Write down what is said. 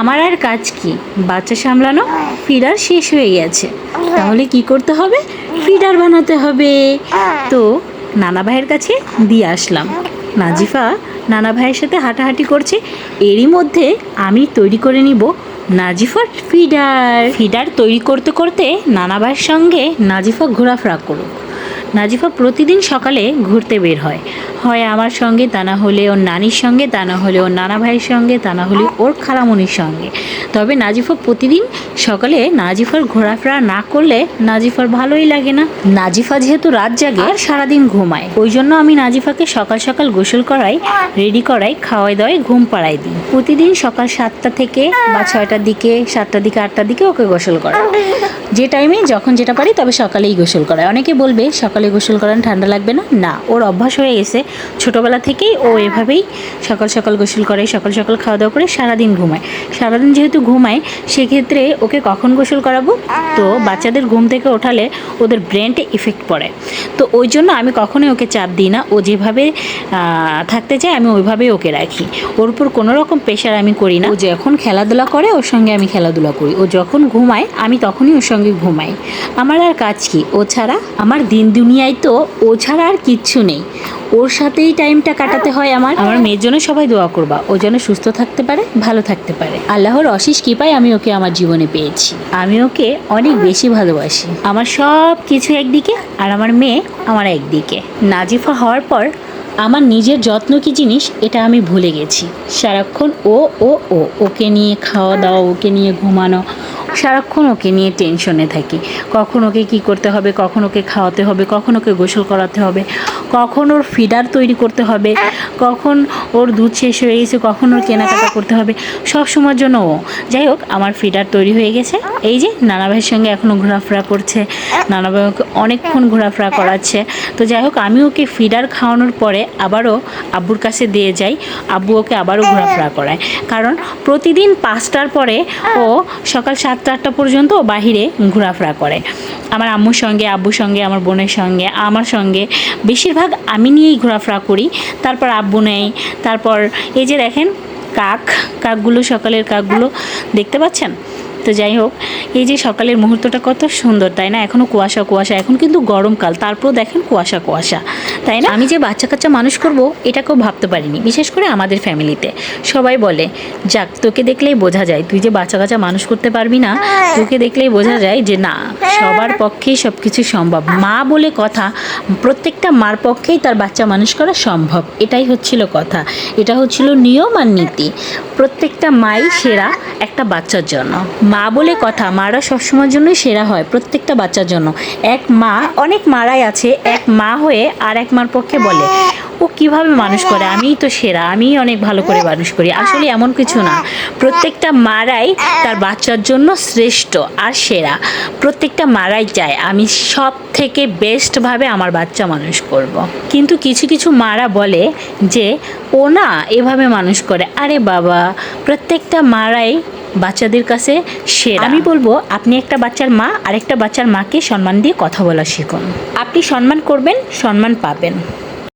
আমার আর কাজ কি? বাচ্চা সামলানো। ফিডার শেষ হয়ে গেছে, তাহলে কি করতে হবে? ফিডার বানাতে হবে। তো নানা ভাইয়ের কাছে দিয়ে আসলাম। নাজিফা নানা ভাইয়ের সাথে হাঁটাহাঁটি করছে, এরই মধ্যে আমি তৈরি করে নিব নাজিফার ফিডার। ফিডার তৈরি করতে করতে নানা ভাইয়ের সঙ্গে নাজিফা ঘোরাফেরা করুক। নাজিফা প্রতিদিন সকালে ঘুরতে বের হয়, হয় আমার সঙ্গে, তা না হলে ওর নানির সঙ্গে, তা না হলে ওর নানা ভাইয়ের সঙ্গে, তা না হলে ওর খালামণির সঙ্গে। তবে নাজিফা প্রতিদিন সকালে নাজিফার ঘোরাফেরা না করলে নাজিফার ভালোই লাগে না। নাজিফা যেহেতু রাত জাগে আর সারাদিন ঘুমায়, ওই জন্য আমি নাজিফাকে সকাল সকাল গোসল করাই, রেডি করাই, খাওয়াই দাওয়াই, ঘুম পাড়াই দিই। প্রতিদিন সকাল 7টা থেকে বা 6টার দিকে, 7টার দিকে, 8টার দিকে ওকে গোসল করাই। যে টাইমে যখন যেটা পারি, তবে সকালেই গোসল করায়। অনেকে বলবে সকালে গোসল করান ঠান্ডা লাগবে না, না, ওর অভ্যাস হয়ে গেছে ছোটোবেলা থেকেই। ও এভাবেই সকাল সকাল গোসল করে, সকাল সকাল খাওয়া দাওয়া করে সারাদিন ঘুমায়। সারাদিন যেহেতু ঘুমায়, সেক্ষেত্রে ওকে কখন গোসল করাবো? তো বাচ্চাদের ঘুম থেকে ওঠালে ওদের ব্রেনটে ইফেক্ট পড়ে, তো ওই জন্য আমি কখনোই ওকে চাপ দিই না। ও যেভাবে থাকতে চায় আমি ওইভাবেই ওকে রাখি। ওর উপর কোনো রকম প্রেশার আমি করি না। ও যখন খেলাধুলা করে ওর সঙ্গে আমি খেলাধুলা করি, ও যখন ঘুমায় আমি তখনই ওর সঙ্গে ঘুমাই। আমার আর কাজ কি? ও ছাড়া আমার দিন দুনিয়ায় তো ও ছাড়া আর কিচ্ছু নেই। ওর সাথেই টাইমটা কাটাতে হয় আমার। আমার মেয়ের জন্য সবাই দোয়া করবা, ও যেন সুস্থ থাকতে পারে, ভালো থাকতে পারে। আল্লাহর অশেষ কৃপায় আমি ওকে আমার জীবনে পেয়েছি। আমি ওকে অনেক বেশি ভালোবাসি। আমার সব কিছু একদিকে আর আমার মেয়ে আমার একদিকে। নাজিফা হওয়ার পর আমার নিজের যত্ন কী জিনিস এটা আমি ভুলে গেছি। সারাক্ষণ ওকে নিয়ে খাওয়া দাওয়া, ওকে নিয়ে ঘুমানো, সারাক্ষণ ওকে নিয়ে টেনশনে থাকি। কখন ওকে কী করতে হবে, কখন ওকে খাওয়াতে হবে, কখন ওকে গোসল করাতে হবে, কখন ওর ফিডার তৈরি করতে হবে, কখন ওর দুধ শেষ হয়ে গেছে, কখন ওর কেনাকাটা করতে হবে, সব সময়ের জন্য ও। যাই হোক, আমার ফিডার তৈরি হয়ে গেছে। এই যে নানা ভাইয়ের সঙ্গে এখনও ঘোরাফেরা করছে, নানা ভাই ওকে অনেকক্ষণ ঘোরাফেরা করাচ্ছে। তো যাই হোক, আমি ওকে ফিডার খাওয়ানোর পরে আবারও আব্বুর কাছে দিয়ে যাই, আব্বু ওকে আবারও ঘোরাফেরা করায়। কারণ প্রতিদিন 5টার পরে ও সকাল 7টা 8টা পর্যন্ত ও বাহিরে ঘোরাফেরা করে। আমার আম্মুর সঙ্গে, আব্বুর সঙ্গে, আমার বোনের সঙ্গে, আমার সঙ্গে বেশিরভাগ আমি নিয়েই ঘোরাফেরা করি। তারপর আব্বু নেই। তারপর এই যে দেখেন কাকগুলো, সকালের কাকগুলো দেখতে পাচ্ছেন? তো যাই হোক, এই যে সকালের মুহূর্তটা কত সুন্দর, তাই না? এখনও কুয়াশা কুয়াশা, এখন কিন্তু গরমকাল, তারপরেও দেখেন কুয়াশা কুয়াশা, তাই না? আমি যে বাচ্চা কাচ্চা মানুষ করব এটা কেউ ভাবতে পারিনি, বিশেষ করে আমাদের ফ্যামিলিতে। সবাই বলে, যাক, তোকে দেখলেই বোঝা যায় তুই যে বাচ্চা কাচ্চা মানুষ করতে পারবি না, তোকে দেখলেই বোঝা যায় যে না, সবার পক্ষেই সব কিছু সম্ভব। মা বলে কথা, প্রত্যেকটা মার পক্ষেই তার বাচ্চা মানুষ করা সম্ভব। এটাই হচ্ছিল কথা, এটা হচ্ছিল নিয়ম আর নীতি। প্রত্যেকটা মাই সেরা একটা বাচ্চার জন্য। মা বলে কথা, মারা সবসময়ের জন্যই সেরা হয় প্রত্যেকটা বাচ্চার জন্য। এক মা, অনেক মারাই আছে এক মা হয়ে আর এক মার পক্ষে বলে ও কিভাবে মানুষ করে, আমিই তো সেরা, আমিই অনেক ভালো করে মানুষ করি। আসলে এমন কিছু না, প্রত্যেকটা মারাই তার বাচ্চার জন্য শ্রেষ্ঠ আর সেরা। প্রত্যেকটা মারাই চায় আমি সব থেকে বেস্টভাবে আমার বাচ্চা মানুষ করব। কিন্তু কিছু কিছু মারা বলে যে ও না এভাবে মানুষ করে। আরে বাবা, প্রত্যেকটা মারাই বাচ্চাদের কাছে সেরা। আমি বলবো, আপনি একটা বাচ্চার মা, আরেকটা বাচ্চার মাকে সম্মান দিয়ে কথা বলা শিখুন। আপনি সম্মান করবেন, সম্মান পাবেন।